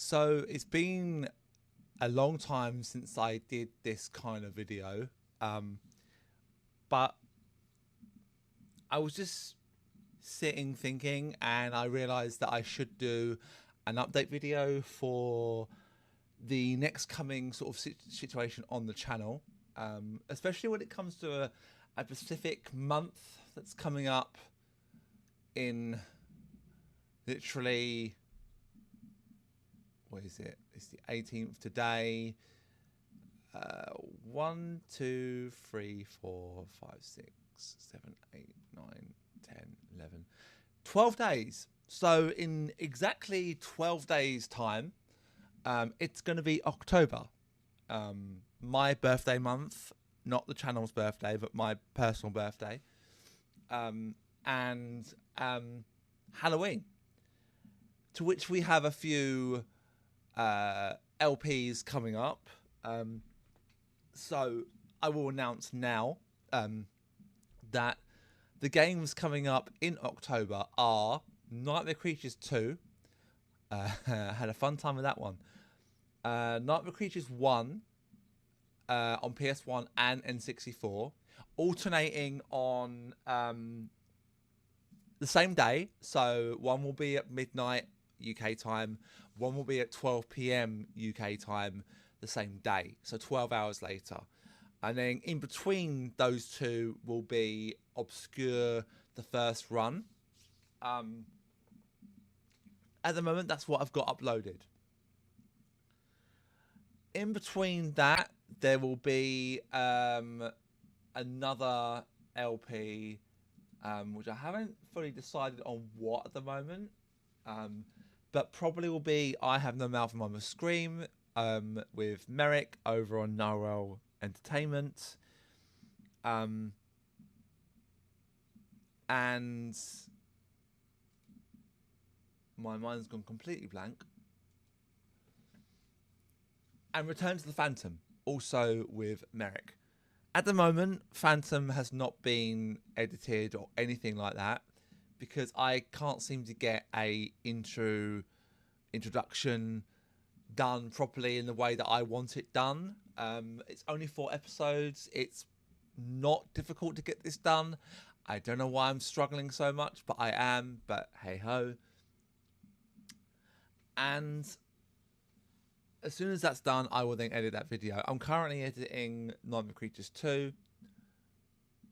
So it's been a long time since I did this kind of video, but I was just sitting thinking, and I realized that I should do an update video for the next coming sort of situation on the channel, especially when it comes to a specific month that's coming up in literally, what is it? It's the 18th today. 1, 2, 3, 4, 5, 6, 7, 8, 9, 10, 11, 12 days. So in exactly 12 days time, it's going to be October, my birthday month, not the channel's birthday, but my personal birthday, and Halloween, to which we have a few LPs coming up. So I will announce now that the games coming up in October are Nightmare Creatures 2. Had a fun time with that one. Nightmare Creatures 1 on PS1 and N64, alternating on the same day. So one will be at midnight UK time, one will be at 12 PM UK time the same day, so 12 hours later. And then in between those two will be Obscure, the first run. At the moment, that's what I've got uploaded. In between that, there will be another LP, which I haven't fully decided on what at the moment, but probably will be I Have No Mouth and I Must Scream, with Merrick over on Narwhal Entertainment. And my mind's gone completely blank. And Return to the Phantom, also with Merrick. At the moment, Phantom has not been edited or anything like that, because I can't seem to get a introduction done properly in the way that I want it done. It's only 4 episodes. It's not difficult to get this done. I don't know why I'm struggling so much, but I am. But hey ho. And as soon as that's done, I will then edit that video. I'm currently editing Nightmare Creatures 2.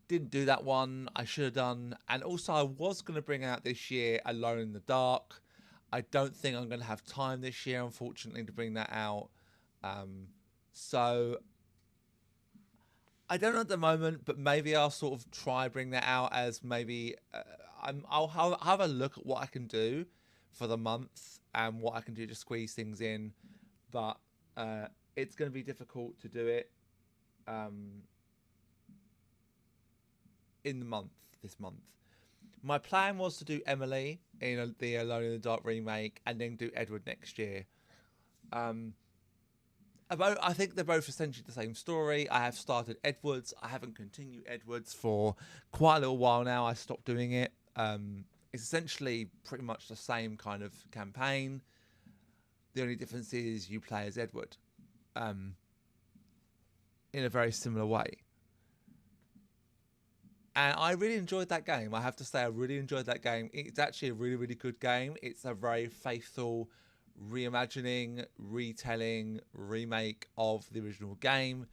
Didn't do that one. I should have done. And also, I was going to bring out this year Alone in the Dark. I don't think I'm going to have time this year, unfortunately, to bring that out. So I don't know at the moment, but maybe I'll sort of try bring that out as maybe I'll have a look at what I can do for the month and what I can do to squeeze things in. But it's going to be difficult to do it in the month, this month. My plan was to do Emily in the Alone in the Dark remake and then do Edward next year. I think they're both essentially the same story. I have started Edwards. I haven't continued Edwards for quite a little while now. I stopped doing it. It's essentially pretty much the same kind of campaign. The only difference is you play as Edward in a very similar way. And I really enjoyed that game. I have to say, I really enjoyed that game. It's actually a really, really good game. It's a very faithful reimagining, retelling, remake of the original game.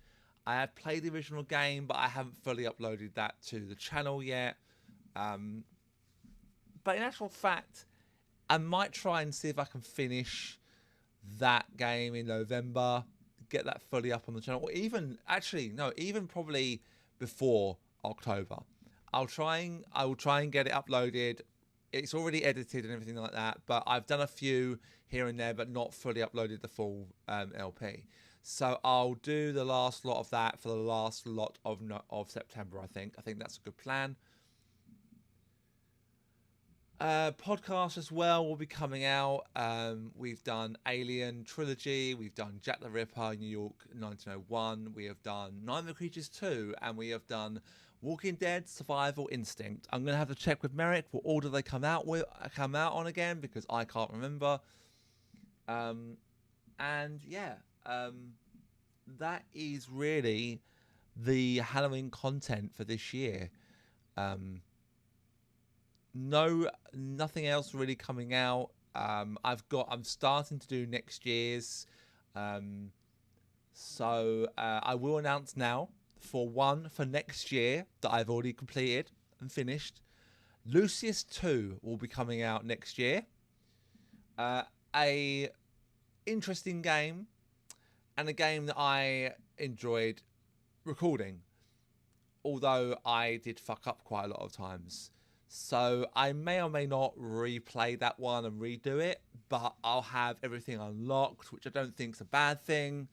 I have played the original game, but I haven't fully uploaded that to the channel yet. But in actual fact, I might try and see if I can finish that game in November, get that fully up on the channel, or even probably before October. I will try and get it uploaded. It's already edited and everything like that, but I've done a few here and there, but not fully uploaded the full LP. So I'll do the last lot of that for the last lot of September. I think that's a good plan. Podcast as well will be coming out. We've done Alien Trilogy, we've done Jack the Ripper, New York 1901, we have done Nightmare Creatures 2, and we have done Walking Dead Survival Instinct. I'm gonna have to check with Merrick what order they come out on again, because I can't remember. And yeah, that is really the Halloween content for this year. Um, no, nothing else really coming out. I'm starting to do next year's. Um, I will announce now for next year that I've already completed and finished. Lucius 2 will be coming out next year. A interesting game, and a game that I enjoyed recording, although I did fuck up quite a lot of times. So I may or may not replay that one and redo it, but I'll have everything unlocked, which I don't think is a bad thing.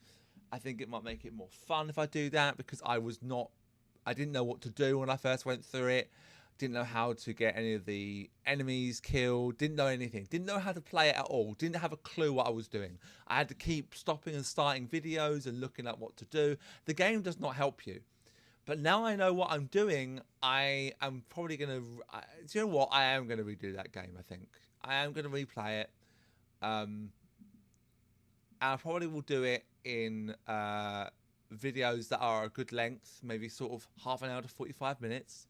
I think it might make it more fun if I do that, because I didn't know what to do when I first went through it. Didn't know how to get any of the enemies killed. Didn't know anything. Didn't know how to play it at all. Didn't have a clue what I was doing. I had to keep stopping and starting videos and looking at what to do. The game does not help you. But now I know what I'm doing, I am probably going to... Do you know what? I am going to redo that game, I think. I am going to replay it. And I probably will do it in videos that are a good length, maybe sort of half an hour to 45 minutes.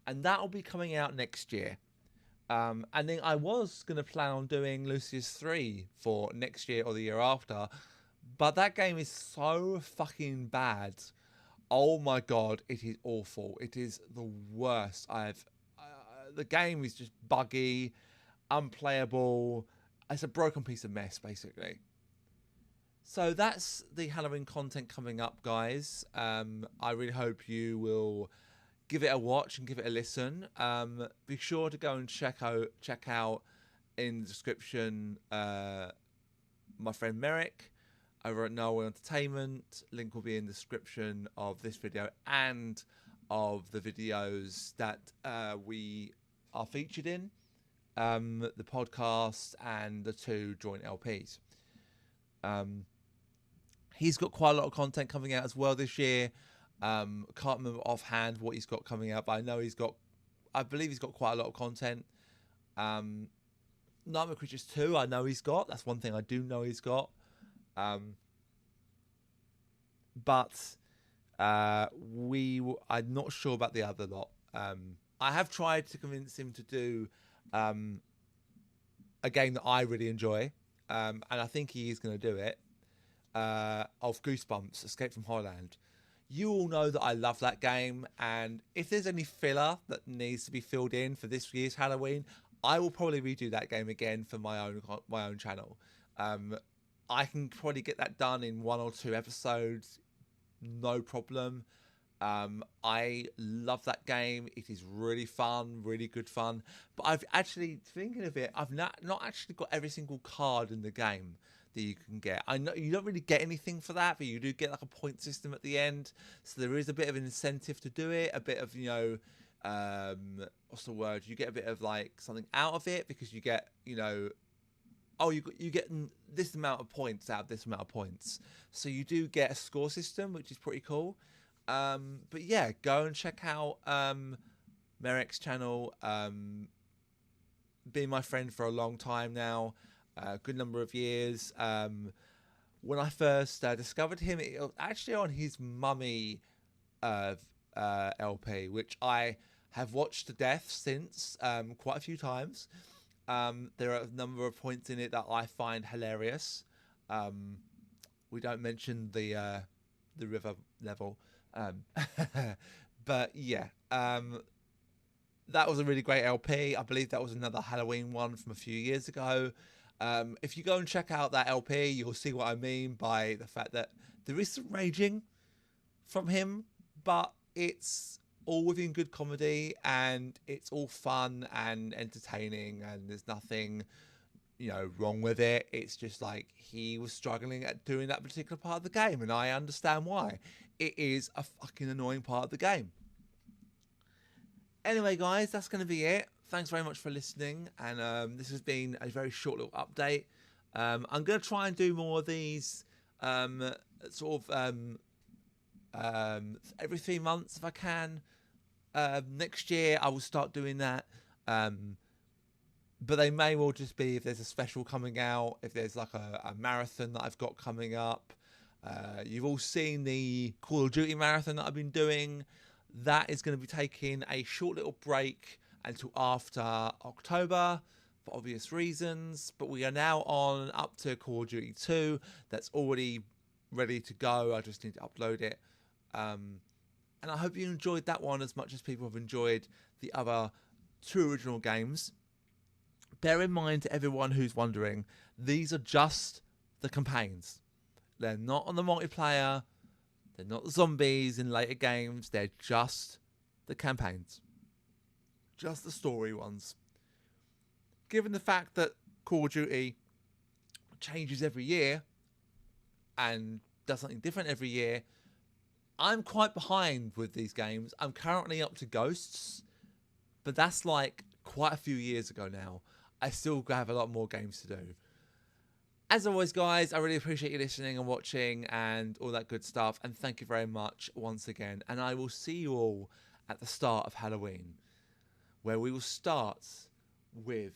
And that will be coming out next year. And then I was going to plan on doing Lucius 3 for next year or the year after. But that game is so fucking bad. Oh my god, it is awful. It is the worst the game is just buggy, unplayable. It's a broken piece of mess, basically. So that's the Halloween content coming up, guys. I really hope you will give it a watch and give it a listen. Be sure to go and check out in the description my friend Merrick over at Noel Entertainment. Link will be in the description of this video and of the videos that we are featured in, the podcast and the 2 joint LPs. He's got quite a lot of content coming out as well this year. Can't remember offhand what he's got coming out, but I believe he's got quite a lot of content. Nightmare Creatures 2, I know he's got. That's one thing I do know he's got. But I'm not sure about the other lot. I have tried to convince him to do a game that I really enjoy, and I think he is going to do it, of Goosebumps, Escape from Horrorland. You all know that I love that game, and if there's any filler that needs to be filled in for this year's Halloween, I will probably redo that game again for my own channel. I can probably get that done in 1 or 2 episodes, no problem. I love that game. It is really fun, really good fun. But I've actually, thinking of it, I've not actually got every single card in the game that you can get. I know you don't really get anything for that, but you do get like a point system at the end. So there is a bit of an incentive to do it, a bit of, what's the word? You get a bit of like something out of it, because you get, you get this amount of points out of this amount of points. So you do get a score system, which is pretty cool. But yeah, go and check out Merrick's channel. Been my friend for a long time now, a good number of years. When I first discovered him, it was actually on his Mummy LP, which I have watched to death since, quite a few times. There are a number of points in it that I find hilarious. We don't mention the river level. But yeah, that was a really great LP. I believe that was another Halloween one from a few years ago. If you go and check out that LP, you'll see what I mean by the fact that there is some raging from him, but it's all within good comedy, and it's all fun and entertaining, and there's nothing wrong with it. It's just like he was struggling at doing that particular part of the game, and I understand why. It is a fucking annoying part of the game. Anyway, guys, that's going to be it. Thanks very much for listening, and this has been a very short little update. I'm going to try and do more of these every 3 months if I can. Next year I will start doing that. But they may well just be if there's a special coming out, if there's like a marathon that I've got coming up. You've all seen the Call of Duty marathon that I've been doing. That is going to be taking a short little break until after October for obvious reasons. But we are now on up to Call of Duty 2. That's already ready to go. I just need to upload it. And I hope you enjoyed that one as much as people have enjoyed the other 2 original games. Bear in mind, to everyone who's wondering, these are just the campaigns. They're not on the multiplayer. They're not the zombies in later games. They're just the campaigns. Just the story ones. Given the fact that Call of Duty changes every year and does something different every year, I'm quite behind with these games. I'm currently up to Ghosts, but that's like quite a few years ago now. I still have a lot more games to do. As always, guys, I really appreciate you listening and watching and all that good stuff. And thank you very much once again. And I will see you all at the start of Halloween, where we will start with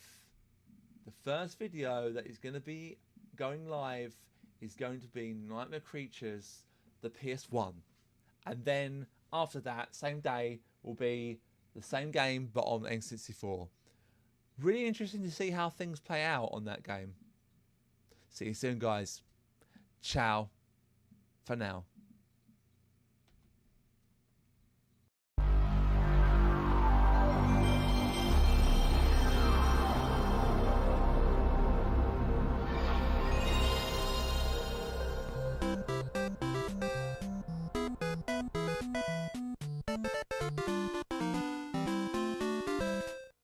the first video that is going to be going live is going to be Nightmare Creatures, the PS1. And then after that, same day, will be the same game, but on N64. Really interesting to see how things play out on that game. See you soon, guys. Ciao for now.